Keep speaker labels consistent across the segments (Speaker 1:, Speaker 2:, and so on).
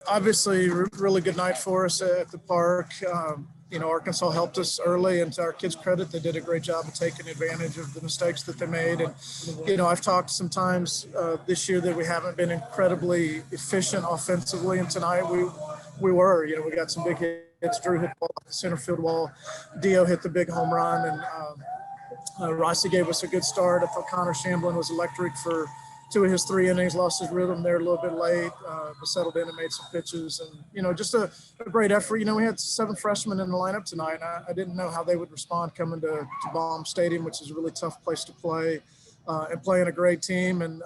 Speaker 1: Obviously, really good night for us at the park. Arkansas helped us early, and to our kids' credit, they did a great job of taking advantage of the mistakes that they made. And, I've talked sometimes this year that we haven't been incredibly efficient offensively, and tonight we were. We got some big hits. Drew hit the ball at the center field wall. Dio hit the big home run, and Rossi gave us a good start. I thought Connor Shamblin was electric for 2 of his 3 innings, lost his rhythm there a little bit late, but settled in and made some pitches. And, just a great effort. We had 7 freshmen in the lineup tonight. I didn't know how they would respond coming to Baum Stadium, which is a really tough place to play, and playing a great team. And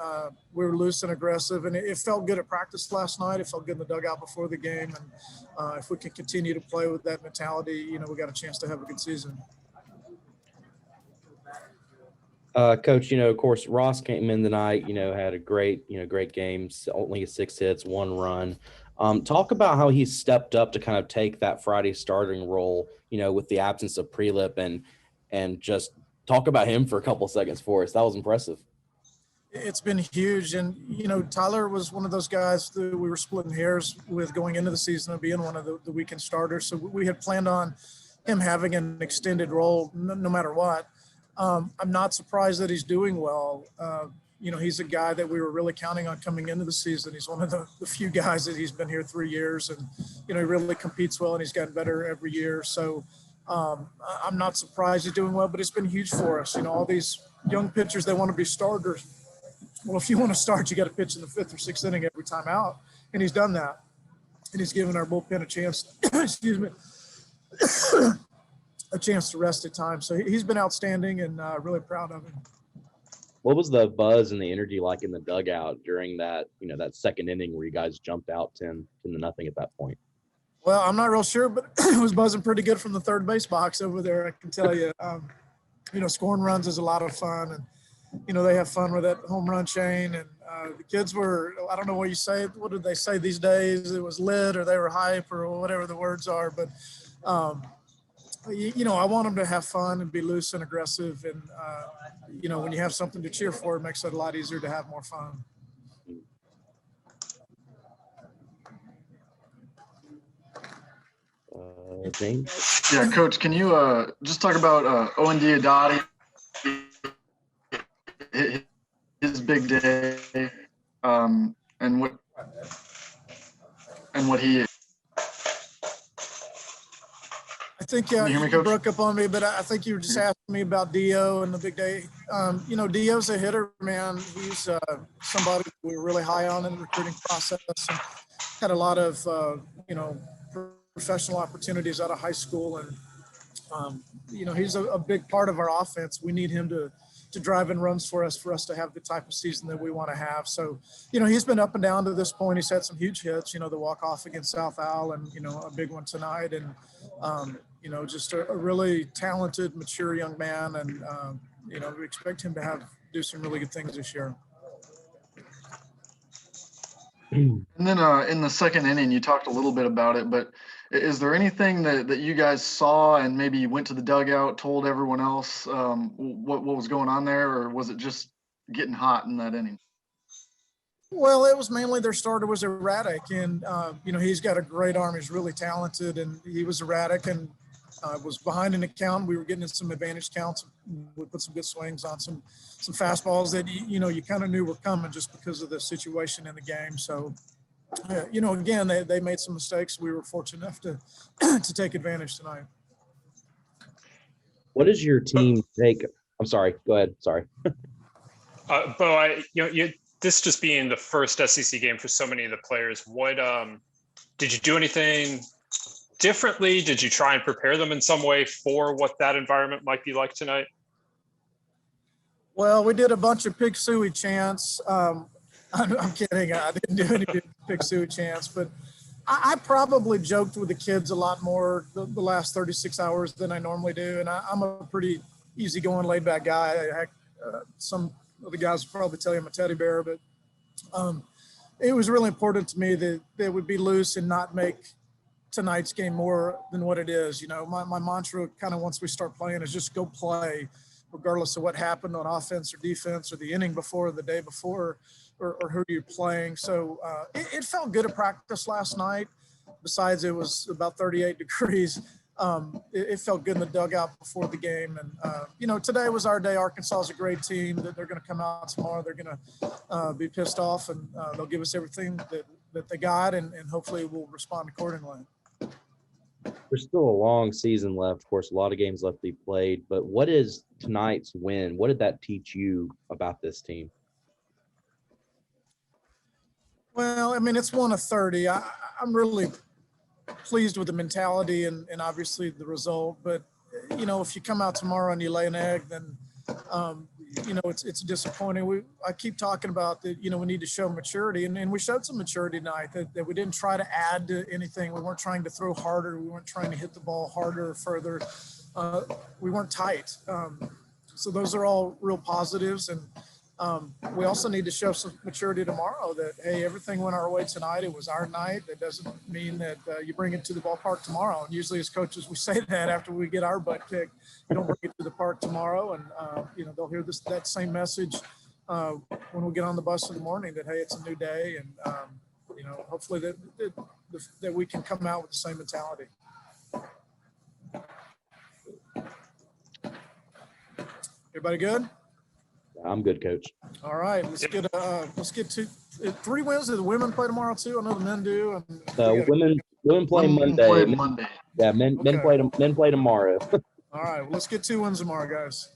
Speaker 1: we were loose and aggressive. And it felt good at practice last night. It felt good in the dugout before the game. And if we can continue to play with that mentality, we got a chance to have a good season.
Speaker 2: Coach, of course, Ross came in tonight, had a great game, only 6 hits, 1 run. Talk about how he stepped up to kind of take that Friday starting role, with the absence of Prelip, and just talk about him for a couple of seconds for us. That was impressive.
Speaker 1: It's been huge. And, Tyler was one of those guys that we were splitting hairs with going into the season and being one of the weekend starters. So we had planned on him having an extended role no matter what. I'm not surprised that he's doing well. He's a guy that we were really counting on coming into the season. He's one of the few guys that he's been here 3 years, and, he really competes well, and he's gotten better every year. So I'm not surprised he's doing well, but it's been huge for us. All these young pitchers, they want to be starters. Well, if you want to start, you got to pitch in the 5th or 6th inning every time out, and he's done that. And he's given our bullpen a chance, excuse me, a chance to rest at times. So he's been outstanding, and really proud of him.
Speaker 2: What was the buzz and the energy like in the dugout during that, that second inning where you guys jumped out 10-0 at that point?
Speaker 1: Well, I'm not real sure, but it was buzzing pretty good from the third base box over there, I can tell you. Scoring runs is a lot of fun, and, they have fun with that home run chain. And the kids were, I don't know what you say, what did they say these days? It was lit, or they were hype, or whatever the words are. But, I want them to have fun and be loose and aggressive. And, when you have something to cheer for, it makes it a lot easier to have more fun.
Speaker 2: James?
Speaker 3: Yeah, Coach, can you just talk about Owen Diodati, his big day, and what he –
Speaker 1: I think you broke up on me, but I think you were just asking me about Dio and the big day. Dio's a hitter, man. He's somebody we were really high on in the recruiting process, and had a lot of, professional opportunities out of high school. And, he's a big part of our offense. We need him to drive in runs for us to have the type of season that we want to have. So, he's been up and down to this point. He's had some huge hits, the walk-off against South Al, and, a big one tonight. And, just a really talented, mature young man. And, we expect him to do some really good things this year.
Speaker 3: And then in the second inning, you talked a little bit about it, but is there anything that you guys saw and maybe you went to the dugout, told everyone else what was going on there, or was it just getting hot in that inning?
Speaker 1: Well, it was mainly their starter was erratic, and, he's got a great arm. He's really talented, and he was erratic and was behind in the count. We were getting in some advantage counts. We put some good swings on some fastballs that, you kind of knew were coming just because of the situation in the game. So, again, they made some mistakes. We were fortunate enough to take advantage tonight.
Speaker 2: What is your team take? I'm sorry. Go ahead. Sorry.
Speaker 4: Bo, this just being the first SEC game for so many of the players, what did you do anything differently? Did you try and prepare them in some way for what that environment might be like tonight?
Speaker 1: Well, we did a bunch of Pig Suey chants. I'm kidding. I didn't do any Pig Suey chants, but I probably joked with the kids a lot more the last 36 hours than I normally do. And I'm a pretty easygoing, laid-back guy. Some of the guys will probably tell you I'm a teddy bear, but it was really important to me that they would be loose and not make tonight's game more than what it is. My mantra kind of once we start playing is just go play, regardless of what happened on offense or defense or the inning before or the day before. or who you're playing. So it felt good at practice last night. Besides, it was about 38 degrees. It felt good in the dugout before the game. And, today was our day. Arkansas is a great team. That they're going to come out tomorrow. They're going to be pissed off, and they'll give us everything that they got, and hopefully we'll respond accordingly.
Speaker 2: There's still a long season left. Of course, a lot of games left to be played. But what is tonight's win? What did that teach you about this team?
Speaker 1: Well, I mean, it's 1 of 30. I'm really pleased with the mentality and obviously the result. But, if you come out tomorrow and you lay an egg, then, it's disappointing. I keep talking about that, we need to show maturity. And we showed some maturity tonight, that we didn't try to add to anything. We weren't trying to throw harder. We weren't trying to hit the ball harder or further. We weren't tight. So those are all real positives. And we also need to show some maturity tomorrow that, hey, everything went our way tonight. It was our night. That doesn't mean that you bring it to the ballpark tomorrow. And usually as coaches, we say that after we get our butt kicked. You don't bring it to the park tomorrow. And, they'll hear that same message when we get on the bus in the morning that, hey, it's a new day. And, hopefully that we can come out with the same mentality. Everybody good?
Speaker 2: I'm good, Coach.
Speaker 1: All right, let's get to 3 wins. Do the women play tomorrow too? I know the men do. And
Speaker 2: Women play
Speaker 3: Women
Speaker 2: Monday.
Speaker 3: play Monday.
Speaker 2: Yeah, men
Speaker 1: Okay.
Speaker 2: play tomorrow.
Speaker 1: All right, well, let's get 2 wins tomorrow, guys.